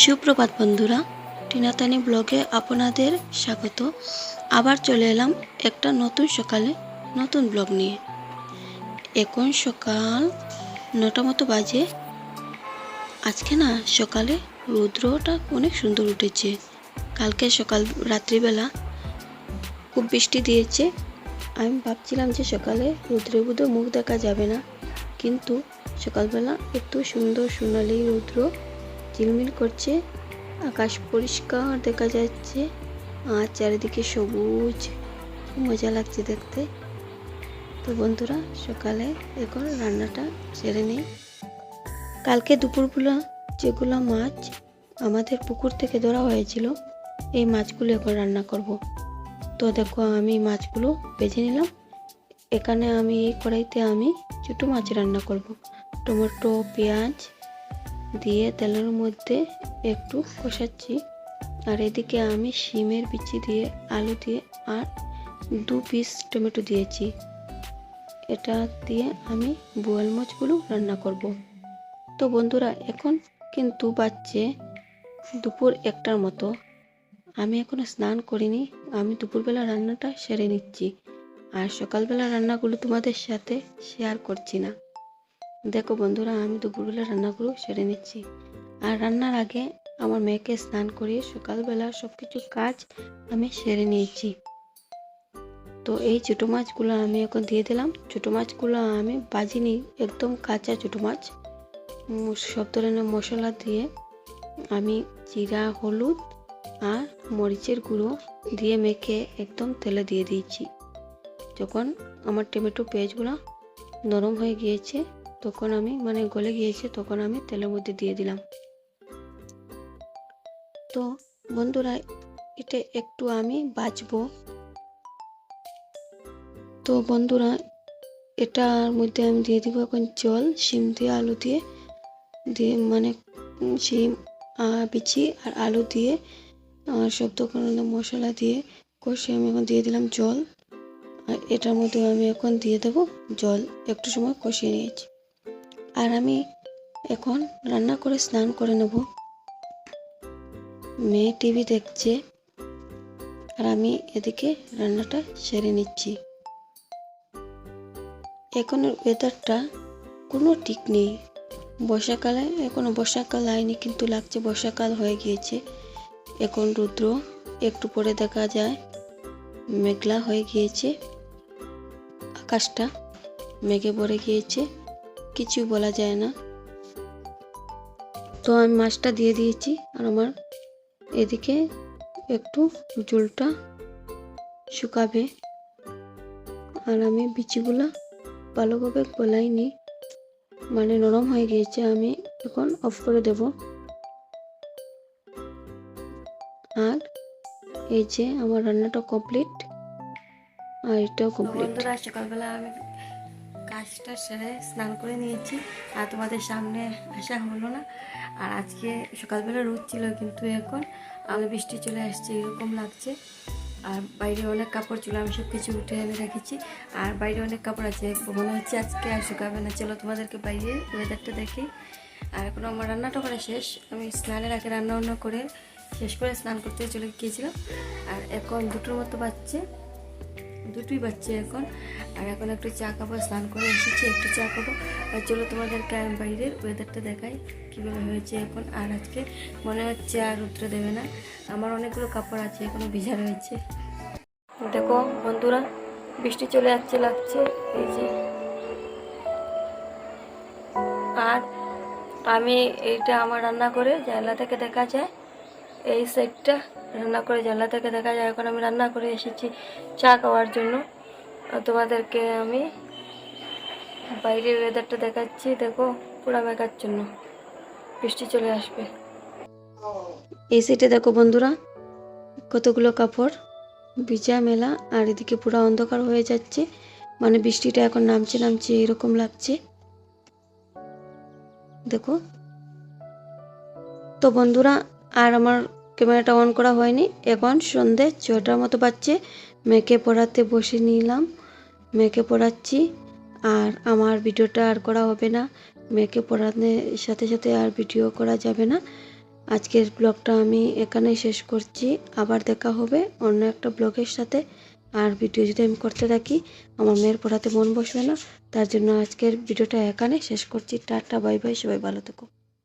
সুপ্রভাত বন্ধুরা, টিনাতানি ব্লগে আপনাদের স্বাগত। আবার চলে এলাম একটা নতুন সকালে নতুন ব্লগ নিয়ে। এখন সকাল 9টা মতো বাজে। আজকে না সকালে রৌদ্রটা অনেক সুন্দর উঠেছে। কালকে রাত্রিবেলা খুব বৃষ্টি দিয়েছে। আমি ভাবছিলাম যে সকালে রৌদ্রে বোধহয় মুখ দেখা যাবে না, কিন্তু সকালবেলা এত সুন্দর সোনালি রৌদ্র ঝিলমিল করছে, আকাশ পরিষ্কার দেখা যাচ্ছে আর চারিদিকে সবুজ, মজা লাগছে দেখতে। তো বন্ধুরা, সকালে এখন রান্নাটা সেরে নিই। কালকে দুপুরবেলা যেগুলো মাছ আমাদের পুকুর থেকে ধরা হয়েছিল, এই মাছগুলো এখন রান্না করব। তো দেখো, আমি মাছগুলো ভেজে নিলাম। এখানে আমি এই কড়াইতে আমি ছোটো মাছ রান্না করব। টমেটো পেঁয়াজ দিয়ে তেলের মধ্যে একটু কষাচ্ছি, আর এদিকে আমি শিমের বিচি দিয়ে আলু দিয়ে আর 2 পিস টমেটো দিয়েছি। এটা দিয়ে আমি বোয়াল মাছগুলো রান্না করব। তো বন্ধুরা, এখন কিন্তু বাজছে দুপুর 1টার মতো। আমি এখনো স্নান করিনি। আমি দুপুরবেলা রান্নাটা সেরে নিচ্ছি, আর সকালবেলা রান্নাগুলো তোমাদের সাথে শেয়ার করছি না। দেখো বন্ধুরা, আমি দুপুরবেলা রান্নাগুলো সেরে নিচ্ছি, আর রান্নার আগে আমার মেয়েকে স্নান করিয়ে সকালবেলা সব কিছু কাজ আমি সেরে নিয়েছি। তো এই ছোটো মাছগুলো আমি এখন দিয়ে দিলাম। ছোটো মাছগুলো আমি ভাজিনি, একদম কাঁচা ছোটো মাছ। সব ধরনের মশলা দিয়ে আমি জিরা, হলুদ আর মরিচের গুঁড়ো দিয়ে মেখে একদম তেলে দিয়ে দিয়েছি। যখন আমার টমেটো পেঁয়াজগুলো নরম হয়ে গিয়েছে, তখন আমি গলে গিয়েছে, তখন আমি তেলের মধ্যে দিয়ে দিলাম। তো বন্ধুরা, এটা একটু আমি ভাজবো। তো বন্ধুরা, এটার মধ্যে আমি দিয়ে দিব এখন জল। শিম দিয়ে আলু দিয়ে শিম বিচি আর আলু দিয়ে সব ধরনের মশলা দিয়ে কষে আমি এখন দিয়ে দিলাম জল। আর এটার মধ্যে আমি এখন দিয়ে দেব জল। একটু সময় কষিয়ে নিয়েছি, আর আমি এখন রান্না করে স্নান করে নেব। মেয়ে টিভি দেখছে, আর আমি এদিকে রান্নাটা সেরে নিচ্ছি। এখনের ওয়েদারটা কোনো ঠিক নেই। বর্ষাকালে এখনো বর্ষাকাল হয়নি, কিন্তু লাগছে বর্ষাকাল হয়ে গিয়েছে। এখন রৌদ্র, একটু পরে দেখা যায় মেঘলা হয়ে গিয়েছে, আকাশটা মেঘে ভরে গিয়েছে, কিছু বলা যায় না। তো আমি মাছটা দিয়ে দিয়েছি, আর আমার এদিকে একটু ঝোলটা শুকাবে, আর আমি বিচিগুলা ভালোভাবে গলাইনি, নরম হয়ে গিয়েছে। আমি এখন অফ করে দেব। আর এই যে আমার রান্নাটা কমপ্লিট, আর এটাও কমপ্লিট। বন্ধুরা, সকালবেলা আমি কাজটা সেরে স্নান করে নিয়েছি, আর তোমাদের সামনে আসা হলো না। আর আজকে সকালবেলা রোদ ছিল, কিন্তু এখন আলো বৃষ্টি চলে আসছে, এরকম লাগছে। আর বাইরে অনেক কাপড় ছিল, আমি সব কিছু উঠে এনে রেখেছি। আর বাইরে অনেক কাপড় আছে, মনে হচ্ছে আজকে আর শুকাবে না। চলো তোমাদেরকে বাইরে ওয়েদারটা দেখি। আর এখন আমার রান্নাটা করা শেষ। আমি স্নানের আগে রান্না করে শেষ করে স্নান করতে চলে গিয়েছিলাম। আর এখন 2টোর মতো দুটোই বাজছে এখন। আর এখন একটু চা খাবো, স্নান করে এসেছি, একটু চা খাবো। আর চলো তোমাদেরকে আমি বাইরের ওয়েদারটা দেখাই কীভাবে হয়েছে এখন। আর আজকে মনে হচ্ছে আর রৌদ্র দেবে না। আমার অনেকগুলো কাপড় আছে, এখনো ভিজা রয়েছে। দেখো বন্ধুরা, বৃষ্টি চলে যাচ্ছে লাগছে, এই যে। আর আমি এইটা আমার রান্না করে জানলা থেকে দেখা যায়, এই সাইডটা রান্না করে জানলা থেকে দেখা যায়। এখন আমি রান্না করে এসেছি চা খাওয়ার জন্য। তোমাদেরকে আমি বাইরের ওয়েদারটা দেখাচ্ছি। দেখো, পুরা মেঘাচ্ছন্ন, বৃষ্টি চলে আসবে। এই সাইডে দেখো বন্ধুরা, কতগুলো কাপড় ভিজা মেলা, আর এদিকে পুরা অন্ধকার হয়ে যাচ্ছে, বৃষ্টিটা এখন নামছে এরকম লাগছে। দেখো তো বন্ধুরা, আর আমার ক্যামেরাটা অন করা হয়নি। এখন সন্ধে 6টার মতো বাজছে। মেয়েকে পড়াতে বসে নিলাম, মেয়েকে পড়াচ্ছি। আর আমার ভিডিওটা আর করা হবে না, মেয়েকে পড়ানোর সাথে সাথে আর ভিডিও করা যাবে না। আজকের ব্লগটা আমি এখানেই শেষ করছি। আবার দেখা হবে অন্য একটা ব্লগের সাথে। আর ভিডিও যদি আমি করতে থাকি আমার মেয়ের পড়াতে মন বসবে না, তার জন্য আজকের ভিডিওটা এখানে শেষ করছি। টাটা বাই বাই, সবাই ভালো থেকো।